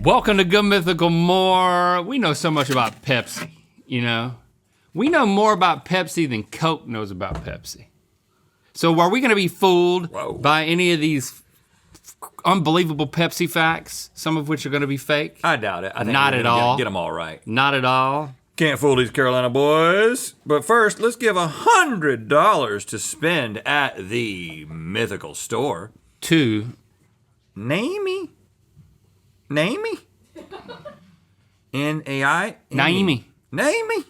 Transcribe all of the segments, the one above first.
Welcome to Good Mythical More. We know so much about Pepsi, you know? We know more about Pepsi than Coke knows about Pepsi. So are we gonna be fooled by any of these unbelievable Pepsi facts, some of which are gonna be fake? I doubt it. I think Not at all. Get them all right. Not at all. Can't fool these Carolina boys. But first, let's give $100 to spend at the Mythical store. To Name me. N-A-I? Naimi. Naimi.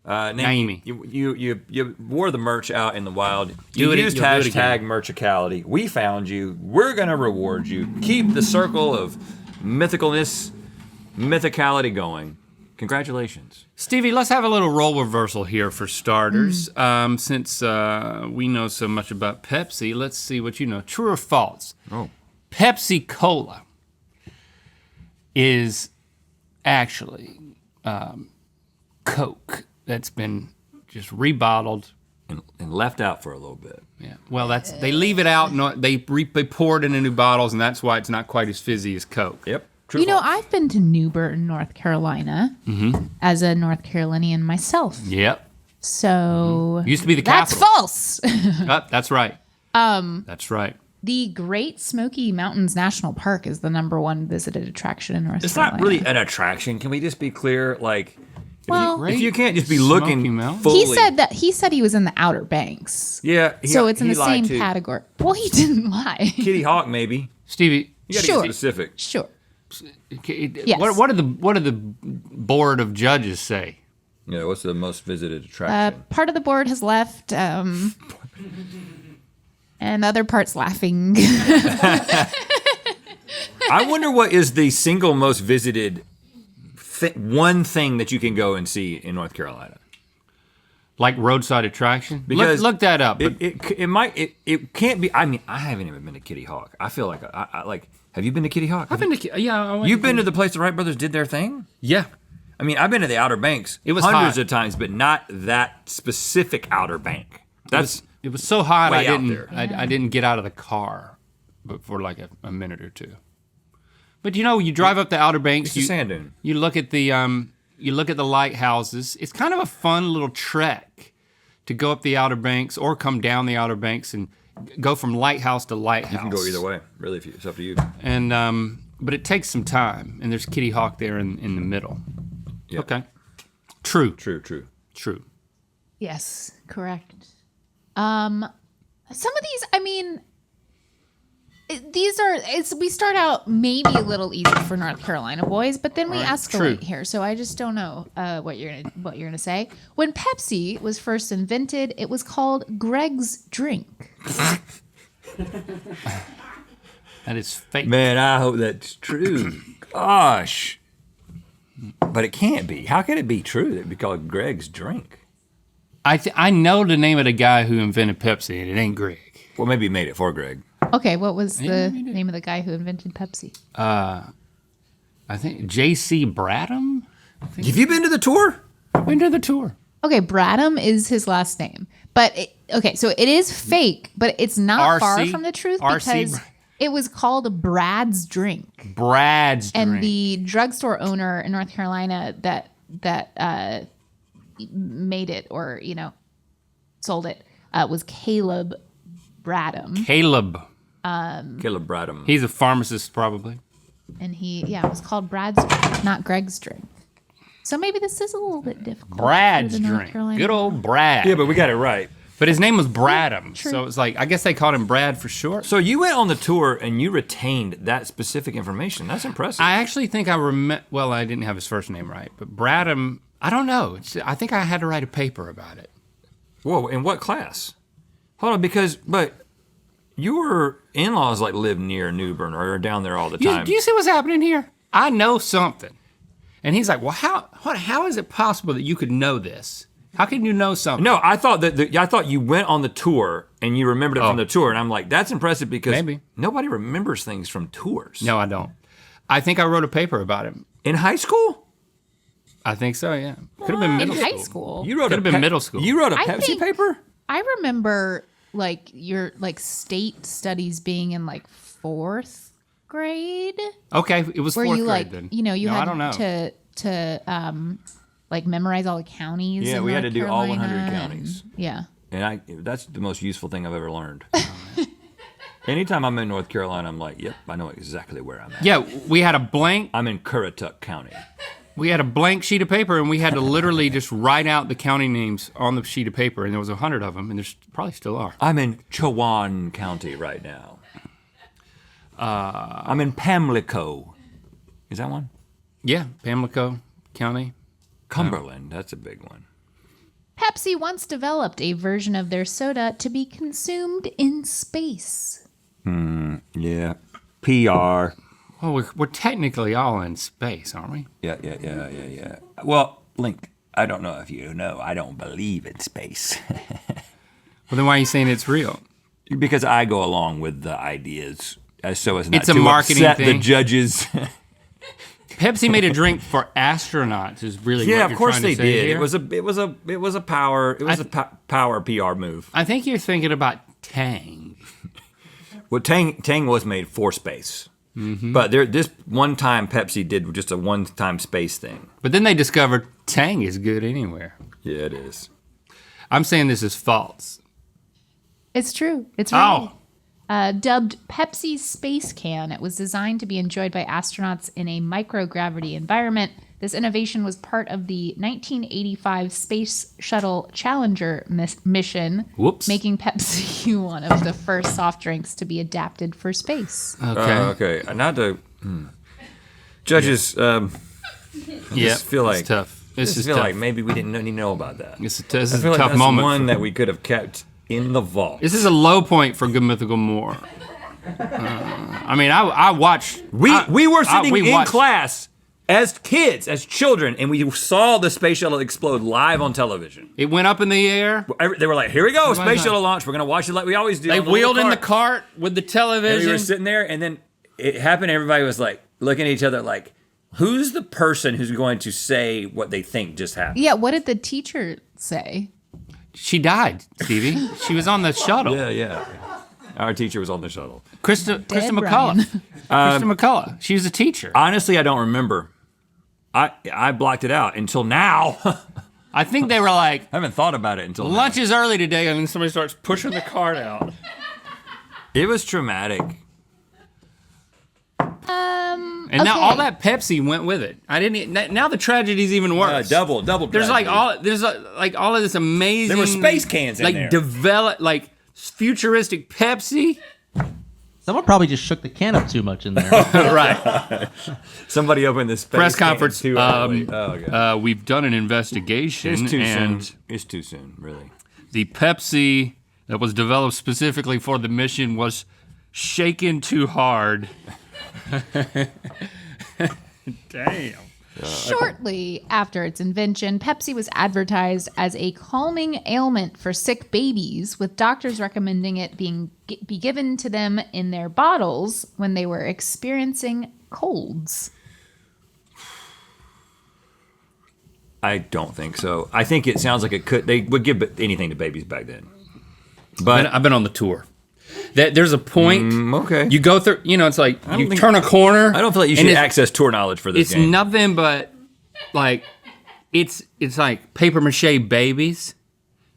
Naimi. You wore the merch out in the wild. You'll You used do it hashtag again. Merchicality. We found you. We're gonna reward you. Keep the circle of mythicality going. Congratulations. Stevie, let's have a little role reversal here for starters. Since we know so much about Pepsi, let's see what you know. True or false? Oh. Pepsi Cola is actually Coke that's been just rebottled. And left out for a little bit. Yeah. Well, they leave it out and they pour it into new bottles, and that's why it's not quite as fizzy as Coke. Yep. True. You know, I've been to New Bern, North Carolina, as a North Carolinian myself. Yep. So Used to be the that's capital. false. That's right. That's right. The Great Smoky Mountains National Park is the #1 visited attraction in North It's Carolina. not really an attraction. Can we just be clear? Like, Well, if you can't just be Smoky looking Mountains? fully. he said he was in the Outer Banks. Yeah. So it's in he the lied same too. category. Well, he didn't lie. Kitty Hawk, maybe. Stevie, You gotta Sure. get specific. Sure. yes. what did the board of judges say? Yeah, what's the most visited attraction? Part of the board has left, and other parts laughing. I wonder what is the single most visited one thing that you can go and see in North Carolina. Like roadside attraction? Because look that up. But It can't be. I mean, I haven't even been to Kitty Hawk. I feel like I like. Have you been to Kitty Hawk? I've been to You've been to the place the Wright brothers did their thing? Yeah. I mean, I've been to the Outer Banks It was hundreds hot. of times, but not that specific Outer Bank. That's It was so hot way I out didn't there. I didn't get out of the car but for like a minute or two. But you know, you drive up the Outer Banks, it's a sand dune. you look at the lighthouses. It's kind of a fun little trek to go up the Outer Banks or come down the Outer Banks and go from lighthouse to lighthouse. You can go either way. Really, it's up to you. And but it takes some time, and there's Kitty Hawk there in the middle. Yeah. Okay. True. True. Yes, correct. Some of these, I mean, we start out maybe a little easy for North Carolina boys, but then we escalate true. here. So I just don't know what you're gonna say. When Pepsi was first invented, it was called Greg's Drink. That is fake. Man, I hope that's true. Gosh. But it can't be. How can it be true that it'd be called Greg's Drink? I know the name of the guy who invented Pepsi, and it ain't Greg. Well, maybe he made it for Greg. Okay, what was the name of the guy who invented Pepsi? I think J.C. Bradham. Have you been to the tour? Been to the tour. Okay, Bradham is his last name. But, so it is fake, but it's not far RC? from the truth RC? because it was called Brad's Drink. Brad's And drink. the drugstore owner in North Carolina that made it or, sold it was Caleb Bradham. Caleb. Caleb Bradham. He's a pharmacist, probably. And it was called Brad's Drink, not Greg's Drink. So maybe this is a little bit difficult. Brad's for the North drink. Carolina- Good old Brad. Yeah, but we got it right. But his name was Bradham, True. so it's like I guess they called him Brad for short. So you went on the tour and you retained that specific information. That's impressive. I actually think I remember. Well, I didn't have his first name right, but Bradham. I don't know. I think I had to write a paper about it. Whoa, in what class? Hold on, but your in-laws like live near New Bern or are down there all the time. Do you see what's happening here? I know something, and he's like, "Well, how is it possible that you could know this? How can you know something?" No, I thought I thought you went on the tour and you remembered it from the tour, and I'm like, that's impressive because Maybe. nobody remembers things from tours. No, I don't. I think I wrote a paper about him. In high school? I think so. Yeah, could have been middle In school. high school. You wrote Could have been middle school. You wrote a I Pepsi think- paper? I remember your state studies being in 4th grade. Okay, it was Where fourth you grade like, then. you know, you No, I had don't know. to like memorize all the counties. Yeah, in we had to North do all 100 Carolina, counties. and- yeah. And that's the most useful thing I've ever learned. Anytime I'm in North Carolina, I'm like, yep, I know exactly where I'm at. Yeah, we had a blank. I'm in Currituck County. We had a blank sheet of paper, and we had to literally just write out the county names on the sheet of paper, and there was 100 of them, and there's probably still are. I'm in Chowan County right now. I'm in Pamlico. Is that one? Yeah, Pamlico County. Cumberland, that's a big one. Pepsi once developed a version of their soda to be consumed in space. Yeah. PR. Well, we're technically all in space, aren't we? Yeah. Well, Link, I don't know if you know, I don't believe in space. Well, then why are you saying it's real? Because I go along with the ideas so as not It's a to marketing upset the thing. jujudges. Pepsi made a drink for astronauts. Is really Yeah, what of you're course trying they to say did. here? It was a power power PR move. I think you're thinking about Tang. Well, Tang was made for space, but this one time Pepsi did just a one-time space thing. But then they discovered Tang is good anywhere. Yeah, it is. I'm saying this is false. It's true. It's real. Oh, Dubbed Pepsi's Space Can, it was designed to be enjoyed by astronauts in a microgravity environment. This innovation was part of the 1985 Space Shuttle Challenger mission, Whoops. making Pepsi one of the first soft drinks to be adapted for space. okay. Okay. Not to judges. Yeah, just feel like it's tough. This I is feel tough. like maybe we didn't need to know about that. This I is feel a like tough that's moment. one that we could have kept in the vault. This is a low point for Good Mythical More. I mean, I watched. We were sitting we in watched- class as kids, as children, and we saw the space shuttle explode live on television. It went up in the air. They were like, "Here we go, space like- shuttle launch. We're gonna watch it like we always do." They on the wheeled little in the cart with the And television. we were sitting there, and then it happened. Everybody was like looking at each other, like, "Who's the person who's going to say what they think just happened?" Yeah, what did the teacher say? She died, Stevie. She was on the shuttle. Yeah. Our teacher was on the shuttle. Krista Dead McCullough. Brian. Krista McCullough. She was a teacher. Honestly, I don't remember. I blocked it out until now. I think they were like, I haven't thought about it until now. lunch is early today, and then somebody starts pushing the cart out. It was traumatic. And now Okay. all that Pepsi went with it. I didn't. Now the tragedy's even worse. Double. There's like all of this amazing. There were space cans in like there. Like futuristic Pepsi. Someone probably just shook the can up too much in there. Right. Somebody opened this space Press can conference. too early. Oh, God. We've done an investigation, It's too and soon. It's too soon, really. the Pepsi that was developed specifically for the mission was shaken too hard. Damn. Shortly after its invention, Pepsi was advertised as a calming ailment for sick babies, with doctors recommending it be given to them in their bottles when they were experiencing colds. I don't think so. I think it sounds like it could. They would give anything to babies back then. But I've been on the tour. There's a point. okay. You go through. It's like you think- turn a corner. I don't feel like you and should it's- access tour knowledge for this It's game. nothing but like it's like paper mache babies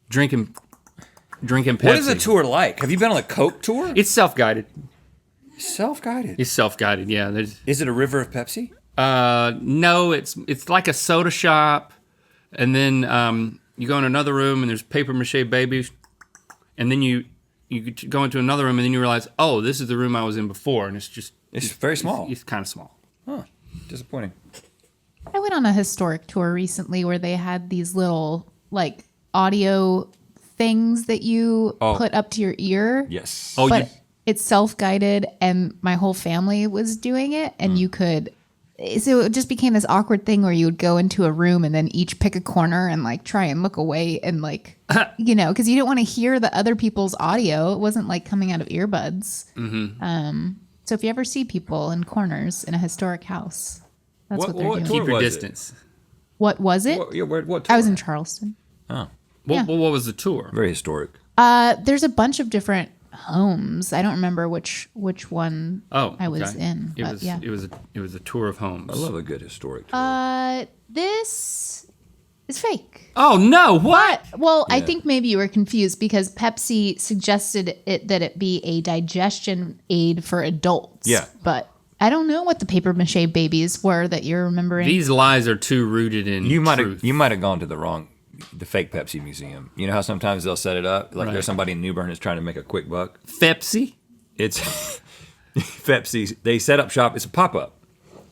drinking Pepsi. What is a tour like? Have you been on a Coke tour? It's self-guided. Self-guided. It's self-guided. Yeah. There's Is it a river of Pepsi? no. It's like a soda shop, and then you go in another room and there's paper mache babies, and then you go into another room and then you realize, oh, this is the room I was in before, and It's very small. It's kind of small. Disappointing. I went on a historic tour recently where they had these little like audio things that you put up to your ear. Yes. Oh, But it's self-guided, and my whole family was doing it, and you could. So it just became this awkward thing where you would go into a room and then each pick a corner and like try and look away and like, because you didn't want to hear the other people's audio. It wasn't like coming out of earbuds. So if you ever see people in corners in a historic house, that's what they're doing. tour keep your was it? distance. What was it? What I was tour? in Charleston. Oh, What was the tour? very historic. There's a bunch of different homes. I don't remember which one Oh, I was okay. in. It But was yeah. it was a tour of homes. I love a good historic tour. This is fake. Oh no! What? Well, I Yeah. think maybe you were confused because Pepsi suggested that it be a digestion aid for adults. Yeah. But I don't know what the paper mache babies were that you're remembering. These lies are too rooted in You might truth. have gone to the fake Pepsi museum. You know how sometimes they'll set it up like Right. there's somebody in New Bern that's trying to make a quick buck. Pepsi. It's Pepsi. They set up shop. It's a pop up,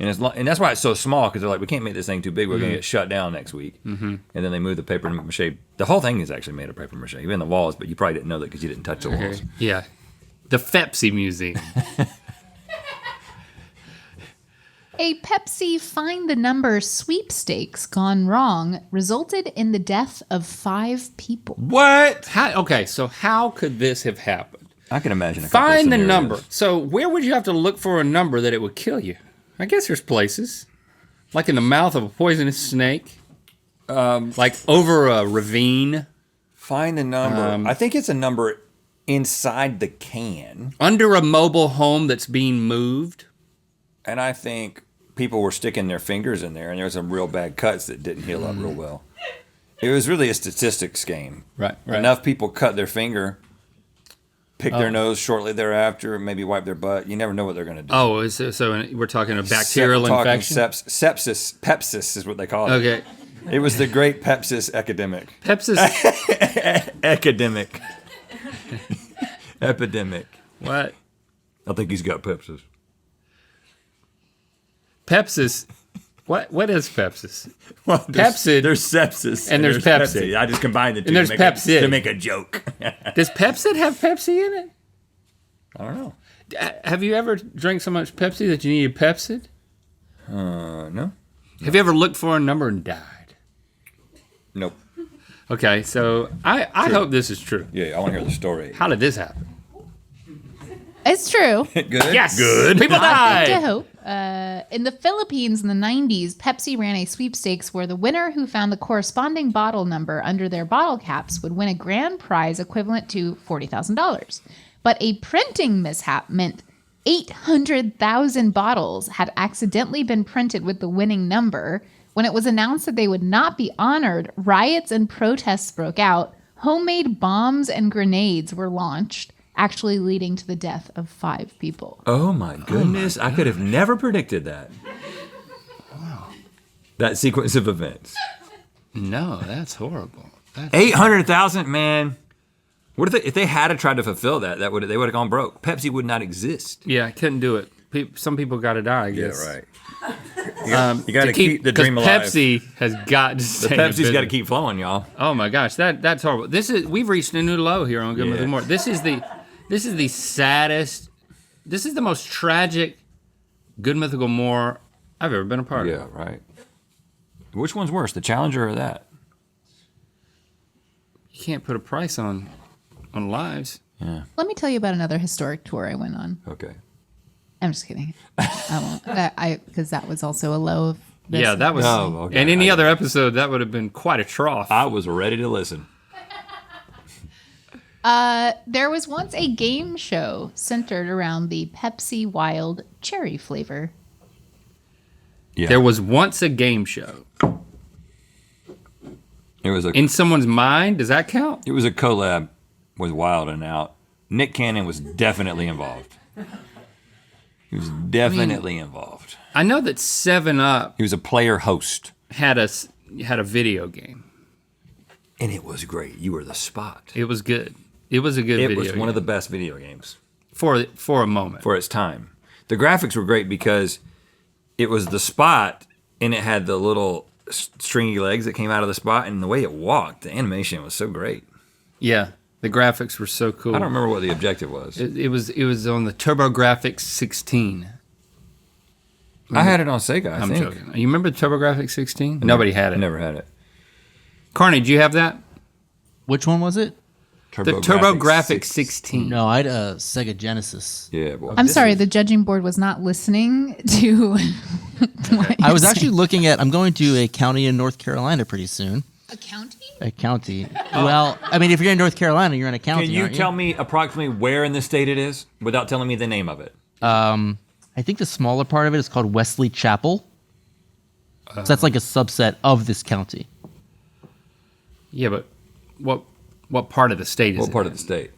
and that's why it's so small because they're like, we can't make this thing too big. We're gonna get shut down next week. And then they move the paper mache. The whole thing is actually made of paper mache, even the walls. But you probably didn't know that because you didn't touch the walls. Yeah, the Pepsi Museum. A Pepsi Find the Number sweepstakes gone wrong resulted in the death of 5 people. What? Okay, so how could this have happened? I can imagine. A couple Find the scenarios. number. So where would you have to look for a number that it would kill you? I guess there's places, like in the mouth of a poisonous snake, like over a ravine, Find the number. I think it's a number inside the can, under a mobile home that's being moved. and I think people were sticking their fingers in there, and there was some real bad cuts that didn't heal up real well. It was really a statistics game. Right. Enough people cut their finger, pick their nose shortly thereafter, maybe wipe their butt. You never know what they're going to do. Oh, so we're talking a bacterial infection. Sepsis. Pepsis is what they call it. Okay, It was the great Pepsis epidemic. Pepsis. Academic. Epidemic. What? I think he's got Pepsis. Pepsis. What is Pepsis? Well, Pepsid. There's sepsis. And there's Pepsi. I just combined the two And there's to Pepsid. to make a joke. Does Pepsid have Pepsi in it? I don't know. Have you ever drank so much Pepsi that you needed Pepsid? No. Have you ever looked for a number and died? Nope. Okay, so I hope this is true. Yeah, I want to hear the story. How did this happen? It's true. Good? Yes. Good. People To died. hope. In the Philippines in the 90s, Pepsi ran a sweepstakes where the winner who found the corresponding bottle number under their bottle caps would win a grand prize equivalent to $40,000. But a printing mishap meant 800,000 bottles had accidentally been printed with the winning number. When it was announced that they would not be honored, riots and protests broke out. Homemade bombs and grenades were launched, actually leading to the death of 5 people. Oh my goodness. I could have never predicted that. Wow. That sequence of events. No, that's horrible. 800,000, man. What if they had to try to fulfill that? They would have gone broke. Pepsi would not exist. Yeah, I couldn't do it. Some people got to die, I guess. Yeah, right. You got to keep the dream 'cause alive. Pepsi has got to The stay. Pepsi's got to keep flowing, y'all. Oh my gosh, that's horrible. We've reached a new low here on Good Mythical More. This is the saddest. This is the most tragic Good Mythical More I've ever been a part of. Yeah, right. Which one's worse, the Challenger or that? You can't put a price on lives. Yeah. Let me tell you about another historic tour I went on. Okay. I'm just kidding. I won't. Because that was also a low of this. Yeah, that was. Oh, okay. And any other episode, that would have been quite a trough. I was ready to listen. There was once a game show centered around the Pepsi Wild cherry flavor. Yeah. There was once a game show. It was In someone's mind, does that count? a collab with Wild and Out. Nick Cannon was definitely involved. He was definitely involved. I know that 7-Up He was a player host. had a video game. And it was great. You were the spot. It was good. It was a good It video was game. one of the best video games for a moment. for its time. The graphics were great because it was the spot and it had the little stringy legs that came out of the spot, and the way it walked, the animation was so great. Yeah, the graphics were so cool. I don't remember what the objective was. It was on the TurboGrafx 16. I had it on Sega, I I'm think. joking. You remember the TurboGrafx 16? Nobody had I it. never had it. Carney, do you have that? Which one was it? The TurboGrafx 16. No, I had a Sega Genesis. Yeah, boy. I'm sorry, the judging board was not listening to what I was you're actually saying. looking at. I'm going to a county in North Carolina pretty soon. A county? A county. Well, I mean, if you're in North Carolina, you're in a county. Can you aren't tell me approximately where in the state it is without telling me the name of it? I think the smaller part of it is called Wesley Chapel. So that's like a subset of this county. Yeah, but what part of the state is it? What part of the state?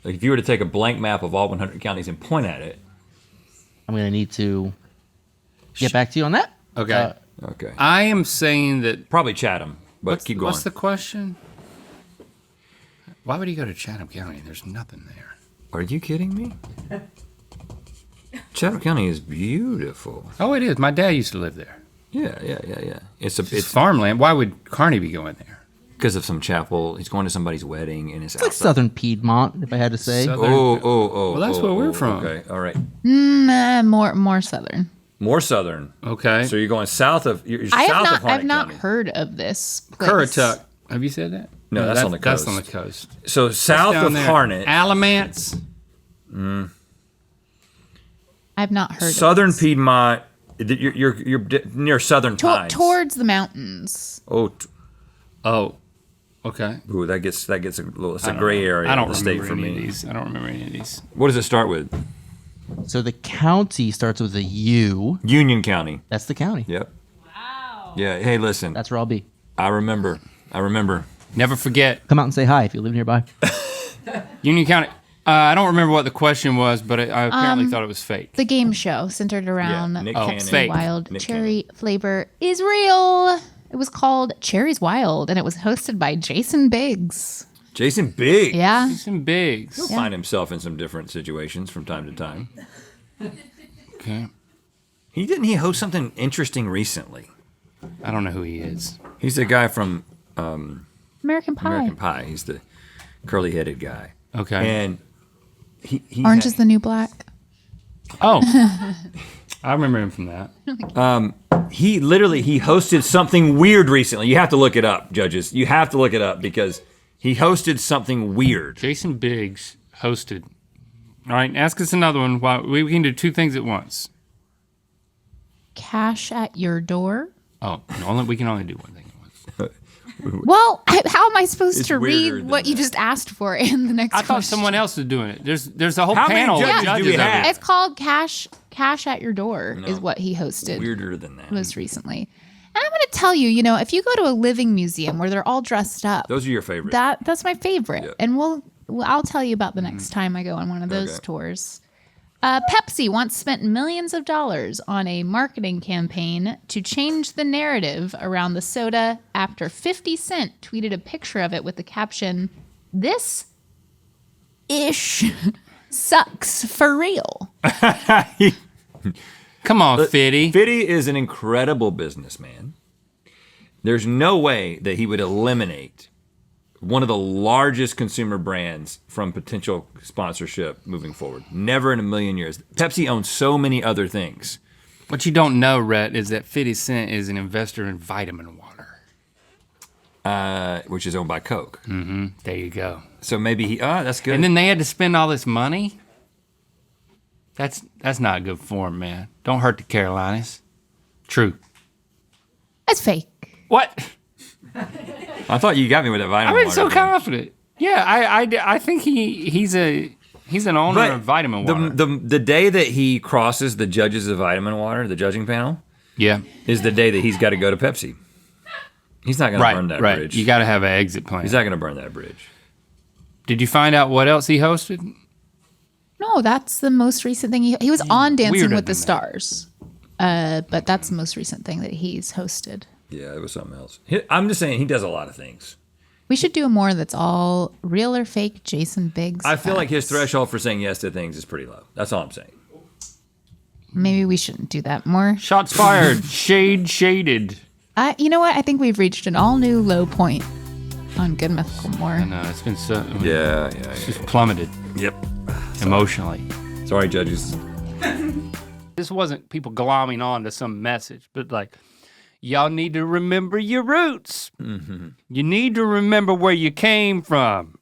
Like if you were to take a blank map of all 100 counties and point at it. I'm going to need to get back to you on that. Okay. Okay. I am saying that. Probably Chatham, but keep going. What's the question? Why would he go to Chatham County? There's nothing there. Are you kidding me? Chatham County is beautiful. Oh, it is. My dad used to live there. Yeah. It's farmland. Why would Carney be going there? Because of some chapel. He's going to somebody's wedding and it's It's like southern Piedmont, if I had to say. Southern- Oh. Well, that's where we're from. Okay, all right. More southern. More southern. Okay. So you're going south of. You're I south have of not. I've Harnett not County. heard of this place. Currituck. Have you said that? No, that's on the coast. That's on the coast. So south Down of there. Harnett, Alamance. I've not heard. southern of this. Piedmont. You're near Southern Pines. Towards the mountains. Oh, Oh. Okay. ooh, that gets a little. It's a gray area. I don't of the remember state for any me. of these. I don't remember any of these. What does it start with? So the county starts with a U. Union County. That's the county. Yep. Wow. Yeah. Hey, listen. That's where I'll be. I remember. Never forget. Come out and say hi if you live nearby. Union County. I don't remember what the question was, but I apparently thought it was fake. The game show centered around Nick Oh, Cannon. fake. wild Nick cherry flavor is real. It was called Cherry's Wild, and it was hosted by Jason Biggs. Jason Biggs. Yeah. Some bigs. He'll find himself in some different situations from time to time. Okay. He host something interesting recently. I don't know who he is. He's the guy from American Pie. American Pie. He's the curly-headed guy. Okay. And he Orange had- is the New Black. Oh. I remember him from that. he hosted something weird recently. You have to look it up, judges. You have to look it up because he hosted something weird. Jason Biggs hosted. All right, ask us another one. We can do two things at once. Cash at Your Door. Oh, we can only do one thing at once. Well, how am I supposed It's to weirder read than what you that. just asked for in the next I thought question? someone else was doing it. There's a whole How many panel of judges do judges we over have? here. It's called Cash at Your Door is what he hosted Weirder than that. most recently. And I'm going to tell you, if you go to a living museum where they're all dressed up, Those are your favorites. that's my favorite. Yeah. And I'll tell you about the next time I go on one of those Okay. tours. Pepsi once spent millions of dollars on a marketing campaign to change the narrative around the soda after 50 Cent tweeted a picture of it with the caption, "This ish sucks for real." Come on, Fitty. Fitty is an incredible businessman. There's no way that he would eliminate one of the largest consumer brands from potential sponsorship moving forward. Never in a million years. Pepsi owns so many other things. What you don't know, Rhett, is that 50 Cent is an investor in vitamin water. Which is owned by Coke. There you go. So maybe that's good. And then they had to spend all this money? That's not good form, man. Don't hurt the Carolinas. True. That's fake. What? I thought you got me with that vitamin I've been water so thing. confident. Yeah, I think he's an owner But of vitamin water. the day that he crosses the judges of vitamin water, the judging panel, yeah. is the day that he's got to go to Pepsi. He's not going to burn that Right. bridge. You got to have an exit plan. He's not going to burn that bridge. Did you find out what else he hosted? No, that's the most recent thing. He was on Dancing weirder with the than that. Stars. But that's the most recent thing that he's hosted. Yeah, it was something else. I'm just saying he does a lot of things. We should do a more that's all real or fake Jason Biggs. I feel like his facts. threshold for saying yes to things is pretty low. That's all I'm saying. Maybe we shouldn't do that more. Shots fired. Shaded. You know what? I think we've reached an all new low point on Good Mythical More. No, it's been so. Yeah. It's just plummeted Yep. emotionally. Sorry, judges. This wasn't people glomming on to some message, but like, y'all need to remember your roots. You need to remember where you came from.